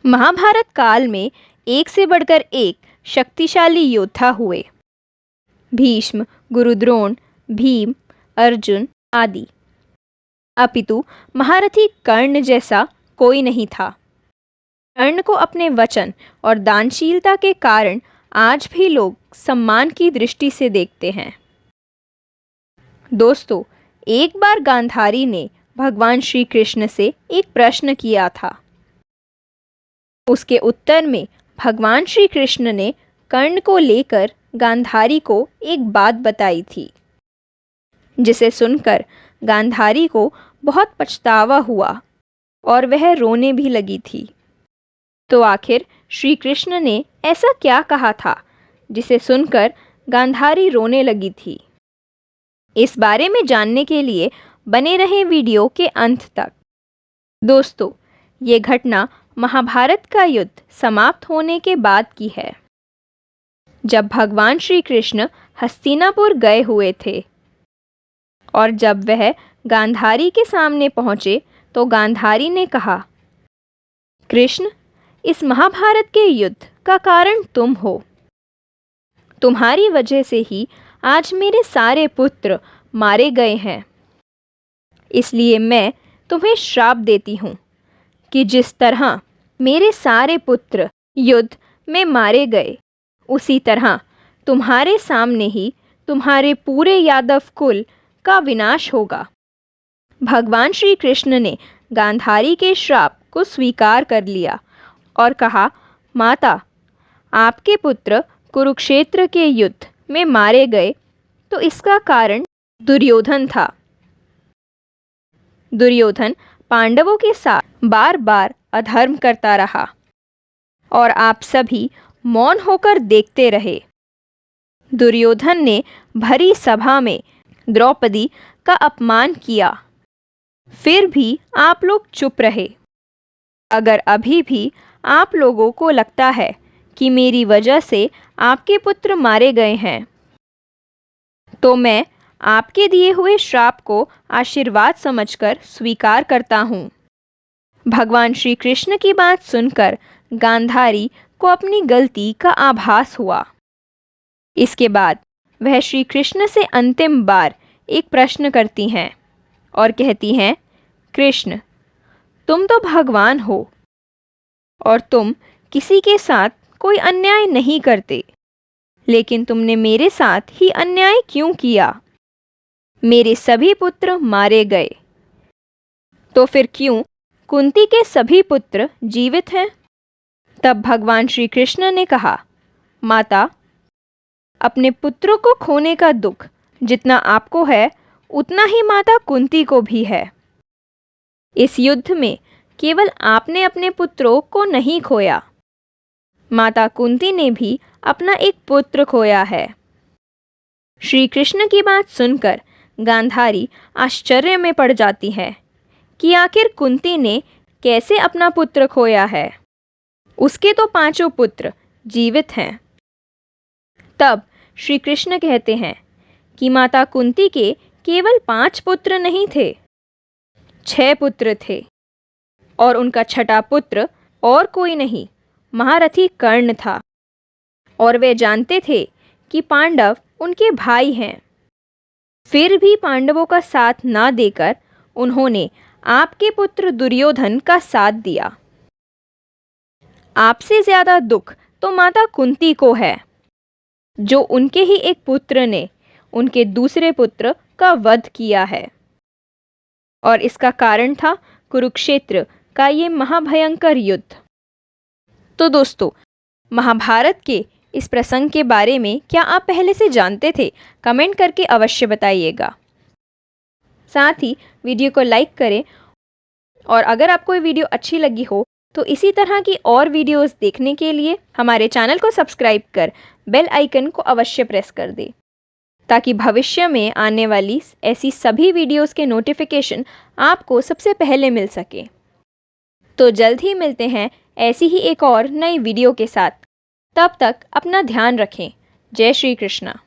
महाभारत काल में एक से बढ़कर एक शक्तिशाली योद्धा हुए। भीष्म, गुरुद्रोण, भीम, अर्जुन आदि। अपितु महारथी कर्ण जैसा कोई नहीं था। कर्ण को अपने वचन और दानशीलता के कारण आज भी लोग सम्मान की दृष्टि से देखते हैं। दोस्तों, एक बार गांधारी ने भगवान श्री कृष्ण से एक प्रश्न किया था। उसके उत्तर में भगवान श्री कृष्ण ने कर्ण को लेकर गांधारी को एक बात बताई थी, जिसे सुनकर गांधारी को बहुत पछतावा हुआ और वह रोने भी लगी थी। तो आखिर श्री कृष्ण ने ऐसा क्या कहा था जिसे सुनकर गांधारी रोने लगी थी? इस बारे में जानने के लिए बने रहें वीडियो के अंत तक। दोस्तों, ये घटना महाभारत का युद्ध समाप्त होने के बाद की है, जब भगवान श्री कृष्ण हस्तिनापुर गए हुए थे। और जब वह गांधारी के सामने पहुंचे तो गांधारी ने कहा, कृष्ण, इस महाभारत के युद्ध का कारण तुम हो। तुम्हारी वजह से ही आज मेरे सारे पुत्र मारे गए हैं। इसलिए मैं तुम्हें श्राप देती हूँ कि जिस तरह मेरे सारे पुत्र युद्ध में मारे गए, उसी तरह तुम्हारे सामने ही तुम्हारे पूरे यादव कुल का विनाश होगा। भगवान श्री कृष्ण ने गांधारी के श्राप को स्वीकार कर लिया और कहा, माता, आपके पुत्र कुरुक्षेत्र के युद्ध में मारे गए तो इसका कारण दुर्योधन था। दुर्योधन पांडवों के साथ बार बार अधर्म करता रहा और आप सभी मौन होकर देखते रहे। दुर्योधन ने भरी सभा में द्रौपदी का अपमान किया, फिर भी आप लोग चुप रहे। अगर अभी भी आप लोगों को लगता है कि मेरी वजह से आपके पुत्र मारे गए हैं, तो मैं आपके दिए हुए श्राप को आशीर्वाद समझकर स्वीकार करता हूँ। भगवान श्री कृष्ण की बात सुनकर गांधारी को अपनी गलती का आभास हुआ। इसके बाद वह श्री कृष्ण से अंतिम बार एक प्रश्न करती हैं और कहती हैं, कृष्ण, तुम तो भगवान हो और तुम किसी के साथ कोई अन्याय नहीं करते, लेकिन तुमने मेरे साथ ही अन्याय क्यों किया? मेरे सभी पुत्र मारे गए, तो फिर क्यों कुंती के सभी पुत्र जीवित हैं? तब भगवान श्री कृष्ण ने कहा, माता, अपने पुत्रों को खोने का दुख जितना आपको है, उतना ही माता कुंती को भी है। इस युद्ध में केवल आपने अपने पुत्रों को नहीं खोया, माता कुंती ने भी अपना एक पुत्र खोया है। श्री कृष्ण की बात सुनकर गांधारी आश्चर्य में पड़ जाती है कि आखिर कुंती ने कैसे अपना पुत्र खोया है। उसके तो 5 पुत्र जीवित हैं। तब श्री कृष्ण कहते हैं कि माता कुंती के केवल 5 पुत्र नहीं थे, 6 पुत्र थे, और उनका 6ठा पुत्र और कोई नहीं, महारथी कर्ण था। और वे जानते थे कि पांडव उनके भाई हैं। फिर भी पांडवों का साथ ना देकर उन्होंने आपके पुत्र दुर्योधन का साथ दिया। आपसे ज्यादा दुख तो माता कुंती को है, जो उनके ही एक पुत्र ने उनके दूसरे पुत्र का वध किया है। और इसका कारण था कुरुक्षेत्र का ये महाभयंकर युद्ध। तो दोस्तों, महाभारत के इस प्रसंग के बारे में क्या आप पहले से जानते थे? कमेंट करके अवश्य बताइएगा। साथ ही वीडियो को लाइक करें, और अगर आपको ये वीडियो अच्छी लगी हो तो इसी तरह की और वीडियोस देखने के लिए हमारे चैनल को सब्सक्राइब कर बेल आइकन को अवश्य प्रेस कर दें, ताकि भविष्य में आने वाली ऐसी सभी वीडियोस के नोटिफिकेशन आपको सबसे पहले मिल सके। तो जल्द ही मिलते हैं ऐसी ही एक और नई वीडियो के साथ। तब तक अपना ध्यान रखें। जय श्री कृष्णा।